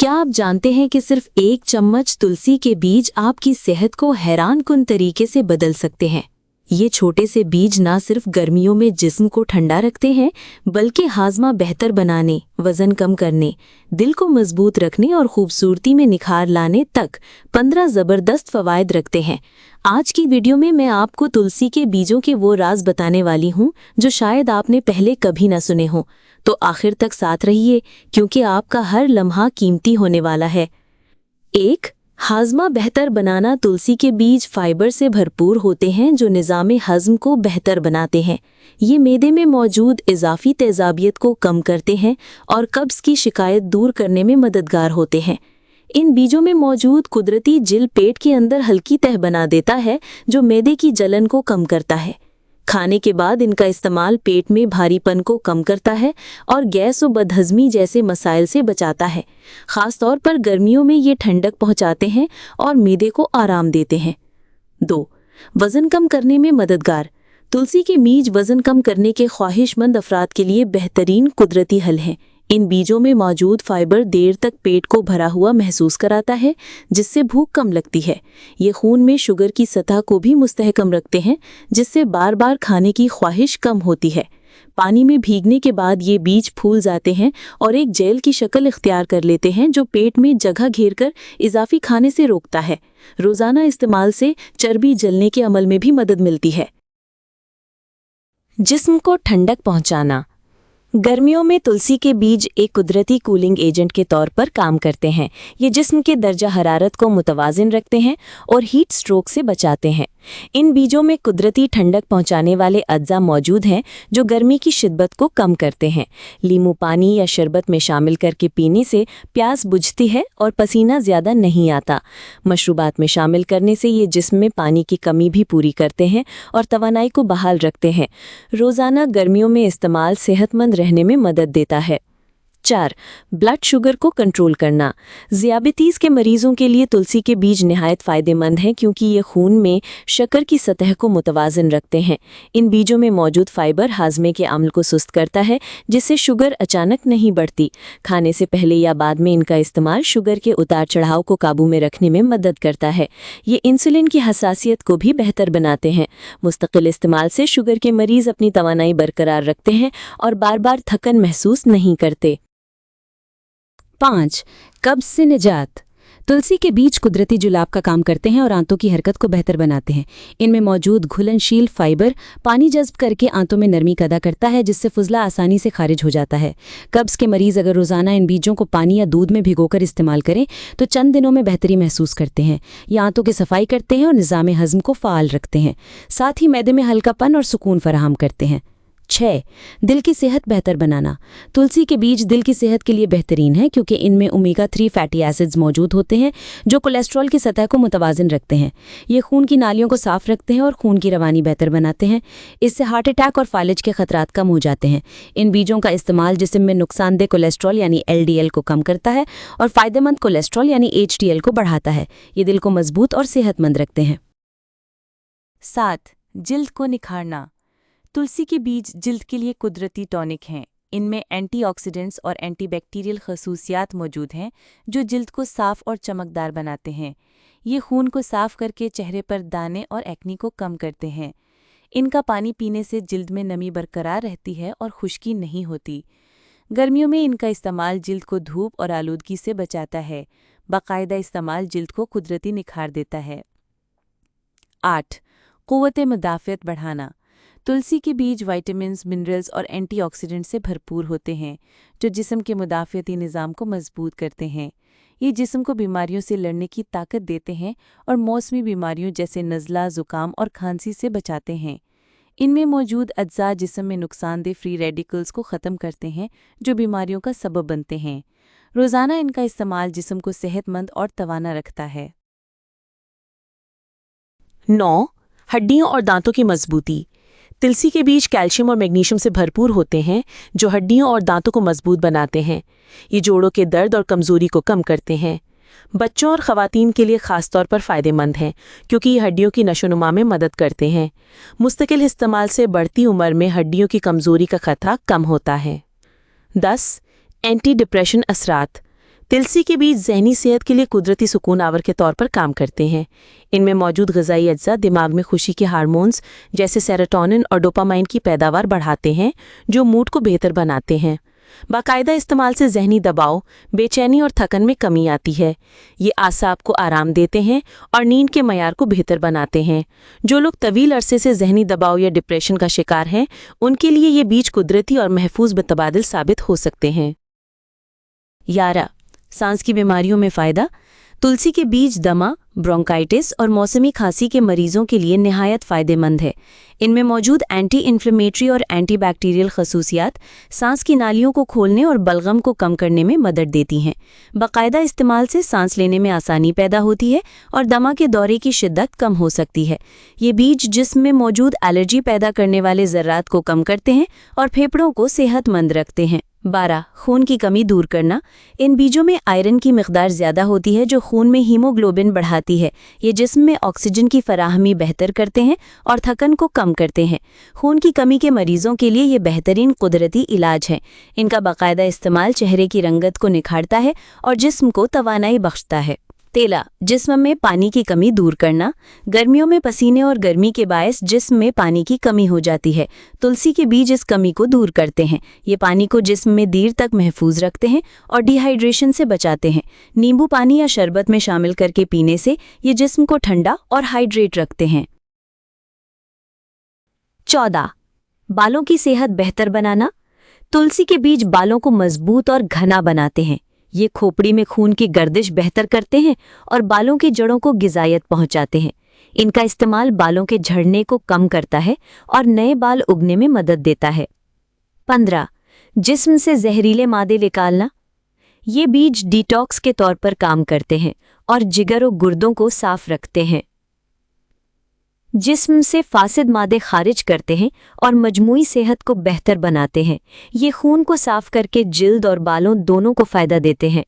क्या आप जानते हैं कि सिर्फ 1 चम्मच तुलसी के बीज आपकी सेहत को हैरानकुन तरीके से बदल सकते हैं। ये छोटे से बीज ना सिर्फ गर्मियों में जिस्म को ठंडा रखते हैं, बल्कि हाजमा बेहतर बनाने, वजन कम करने, दिल को मजबूत रखने और खूबसूरती में निखार लाने तक 15 ज़बरदस्त फ़वाइद रखते हैं। आज की वीडियो में मैं आपको तुलसी के बीजों के वो राज बताने वाली हूँ जो शायद आपने पहले कभी ना सुने हों। तो आखिर तक साथ रहिए, क्योंकि आपका हर लम्हा कीमती होने वाला है। 1. हाजमा बेहतर बनाना। तुलसी के बीज फाइबर से भरपूर होते हैं जो निज़ाम हज़म को बेहतर बनाते हैं। ये मैदे में मौजूद इजाफी तेज़ाबियत को कम करते हैं और कब्ज़ की शिकायत दूर करने में मददगार होते हैं। इन बीजों में मौजूद कुदरती जिल पेट के अंदर हल्की तह बना देता है जो मैदे की जलन को कम करता है। खाने के बाद इनका इस्तेमाल पेट में भारीपन को कम करता है और गैस और बदहज़मी जैसे मसाइल से बचाता है। ख़ास तौर पर गर्मियों में ये ठंडक पहुंचाते हैं और मैदे को आराम देते हैं। 2. वज़न कम करने में मददगार। तुलसी के बीज वज़न कम करने के ख्वाहिशमंद अफराद के लिए बेहतरीन कुदरती हल हैं। इन बीजों में मौजूद फाइबर देर तक पेट को भरा हुआ महसूस कराता है, जिससे भूख कम लगती है। ये खून में शुगर की सतह को भी मुस्तहकम रखते हैं, जिससे बार बार खाने की ख्वाहिश कम होती है। पानी में भीगने के बाद ये बीज फूल जाते हैं और एक जेल की शक्ल इख्तियार कर लेते हैं जो पेट में जगह घेरकर इजाफी खाने से रोकता है। रोज़ाना इस्तेमाल से चर्बी जलने के अमल में भी मदद मिलती है। जिस्म को ठंडक पहुँचाना। गर्मियों में तुलसी के बीज एक कुदरती कूलिंग एजेंट के तौर पर काम करते हैं। ये जिस्म के दर्जा हरारत को मुतवाज़िन रखते हैं और हीट स्ट्रोक से बचाते हैं। इन बीजों में कुदरती ठंडक पहुंचाने वाले अज्जा मौजूद हैं जो गर्मी की शिद्दत को कम करते हैं। लीमू पानी या शरबत में शामिल करके पीने से प्यास बुझती है और पसीना ज़्यादा नहीं आता। मशरूबात में शामिल करने से ये जिस्म में पानी की कमी भी पूरी करते हैं और तवानाई को बहाल रखते हैं। रोज़ाना गर्मियों में इस्तेमाल सेहतमंद रहने में मदद देता है। 4. ब्लड शुगर को कंट्रोल करना। ज़ियाबितीज़ के मरीज़ों के लिए तुलसी के बीज निहायत फ़ायदेमंद हैं क्योंकि ये खून में शक्कर की सतह को मुतवाज़िन रखते हैं। इन बीजों में मौजूद फाइबर हाजमे के अमल को सुस्त करता है, जिससे शुगर अचानक नहीं बढ़ती। खाने से पहले या बाद में इनका इस्तेमाल शुगर के उतार चढ़ाव को काबू में रखने में मदद करता है। ये इंसुलिन की हसासियत को भी बेहतर बनाते हैं। मुस्तकिल इस्तेमाल से शुगर के मरीज़ अपनी तवानाई बरकरार रखते हैं और बार बार थकन महसूस नहीं करते। 5. कब्ज़ से निजात। तुलसी के बीज कुदरती जुलाब का काम करते हैं और आंतों की हरकत को बेहतर बनाते हैं। इनमें मौजूद घुलनशील फाइबर पानी जज्ब करके आंतों में नरमी पैदा करता है, जिससे फुजला आसानी से खारिज हो जाता है। कब्ज़ के मरीज़ अगर रोज़ाना इन बीजों को पानी या दूध में भिगोकर इस्तेमाल करें तो चंद दिनों में बेहतरी महसूस करते हैं। ये आंतों की सफाई करते हैं और निज़ाम हज़म को फ़ाल रखते हैं, साथ ही मैदे में हल्कापन और सुकून फराहम करते हैं। 6. दिल की सेहत बेहतर बनाना। तुलसी के बीज दिल की सेहत के लिए बेहतरीन है क्योंकि इनमें ओमेगा 3 फैटी एसिड्स मौजूद होते हैं जो कोलेस्ट्रॉल की सतह को मुतवाज़िन रखते हैं। ये खून की नालियों को साफ रखते हैं और खून की रवानी बेहतर बनाते हैं। इससे हार्ट अटैक और फालिज के खतरात कम हो जाते हैं। इन बीजों का इस्तेमाल जिस्म में नुकसानदेह कोलेस्ट्रॉल यानी LDL को कम करता है और फ़ायदेमंद कोलेस्ट्रॉल यानी HDL को बढ़ाता है। ये दिल को मजबूत और सेहतमंद रखते हैं। 7. जिल्द को निखारना। तुलसी के बीज जिल्द के लिए कुदरती टॉनिक हैं। इनमें एंटीऑक्सीडेंट्स और एंटीबैक्टीरियल खसूसियात मौजूद हैं जो जिल्द को साफ और चमकदार बनाते हैं। ये खून को साफ करके चेहरे पर दाने और एक्नी को कम करते हैं। इनका पानी पीने से जिल्द में नमी बरकरार रहती है और खुश्की नहीं होती। गर्मियों में इनका इस्तेमाल जिल्द को धूप और आलूदगी से बचाता है। बाकायदा इस्तेमाल जिल्द को कुदरती निखार देता है। 8. क़ुव्वत मुदाफ़ियत बढ़ाना। तुलसी के बीज विटामिन्स, मिनरल्स और एंटीऑक्सीडेंट से भरपूर होते हैं जो जिस्म के मुदाफ़ियती निज़ाम को मजबूत करते हैं। ये जिस्म को बीमारियों से लड़ने की ताकत देते हैं और मौसमी बीमारियों जैसे नज़ला, ज़ुकाम और खांसी से बचाते हैं। इनमें मौजूद अज्जा जिस्म में नुकसानदेह फ्री रेडिकल्स को ख़त्म करते हैं जो बीमारियों का सबब बनते हैं। रोज़ाना इनका इस्तेमाल जिस्म को सेहतमंद और तवाना रखता है। 9. हड्डियों और दांतों की मजबूती। तुलसी के बीज कैल्शियम और मैग्नीशियम से भरपूर होते हैं जो हड्डियों और दांतों को मजबूत बनाते हैं। ये जोड़ों के दर्द और कमज़ोरी को कम करते हैं। बच्चों और ख़वातीन के लिए ख़ास तौर पर फ़ायदेमंद हैं क्योंकि ये हड्डियों की नशोनुमा में मदद करते हैं। मुस्तकिल इस्तेमाल से बढ़ती उम्र में हड्डियों की कमज़ोरी का खतरा कम होता है। 10. एंटी डिप्रेशन असरात। तुलसी के बीज ज़हनी सेहत के लिए कुदरती सुकून आवर के तौर पर काम करते हैं। इनमें मौजूद ग़िज़ाई अज्जा दिमाग में खुशी के हार्मोन्स जैसे सेरोटोनिन और डोपामाइन की पैदावार बढ़ाते हैं, जो मूड को बेहतर बनाते हैं। बाकायदा इस्तेमाल से ज़हनी दबाव, बेचैनी और थकन में कमी आती है। ये आसाब को आराम देते हैं और नींद के मयार को बेहतर बनाते हैं। जो लोग तवील अरसे से ज़हनी दबाव या डिप्रेशन का शिकार हैं, उनके लिए ये बीज कुदरती और महफूज मुतबादिल साबित हो सकते हैं। 11. सांस की बीमारियों में फ़ायदा। तुलसी के बीज दमा, ब्रोंकाइटिस और मौसमी खांसी के मरीजों के लिए निहायत फ़ायदेमंद है। इनमें मौजूद एंटी इन्फ्लेमेटरी और एंटी बैक्टीरियल खसूसियात सांस की नालियों को खोलने और बलगम को कम करने में मदद देती हैं। बाकायदा इस्तेमाल से सांस लेने में आसानी पैदा होती है और दमा के दौरे की शिद्दत कम हो सकती है। ये बीज जिस्म में मौजूद एलर्जी पैदा करने वाले ज़र्रात को कम करते हैं और फेफड़ों को सेहतमंद रखते हैं। 12. खून की कमी दूर करना। इन बीजों में आयरन की मिकदार ज़्यादा होती है, जो खून में हीमोग्लोबिन बढ़ाती है। ये जिस्म में ऑक्सीजन की फराहमी बेहतर करते हैं और थकन को कम करते हैं। खून की कमी के मरीजों के लिए ये बेहतरीन कुदरती इलाज है। इनका बाकायदा इस्तेमाल चेहरे की रंगत को निखारता है और जिस्म को तवानाई बख्शता है। 13. जिस्म में पानी की कमी दूर करना। गर्मियों में पसीने और गर्मी के बायस जिस्म में पानी की कमी हो जाती है। तुलसी के बीज इस कमी को दूर करते हैं। ये पानी को जिस्म में देर तक महफूज रखते हैं और डिहाइड्रेशन से बचाते हैं। नींबू पानी या शरबत में शामिल करके पीने से ये जिस्म को ठंडा और हाइड्रेट रखते हैं। 14. बालों की सेहत बेहतर बनाना। तुलसी के बीज बालों को मजबूत और घना बनाते हैं। ये खोपड़ी में खून की गर्दिश बेहतर करते हैं और बालों की जड़ों को गिजायत पहुंचाते हैं। इनका इस्तेमाल बालों के झड़ने को कम करता है और नए बाल उगने में मदद देता है। 15. जिस्म से जहरीले मादे निकालना। ये बीज डिटॉक्स के तौर पर काम करते हैं और जिगर और गुर्दों को साफ रखते हैं। जिस्म से फासिद मादे खारिज करते हैं और मजमूई सेहत को बेहतर बनाते हैं। ये खून को साफ करके जिल्द और बालों दोनों को फ़ायदा देते हैं।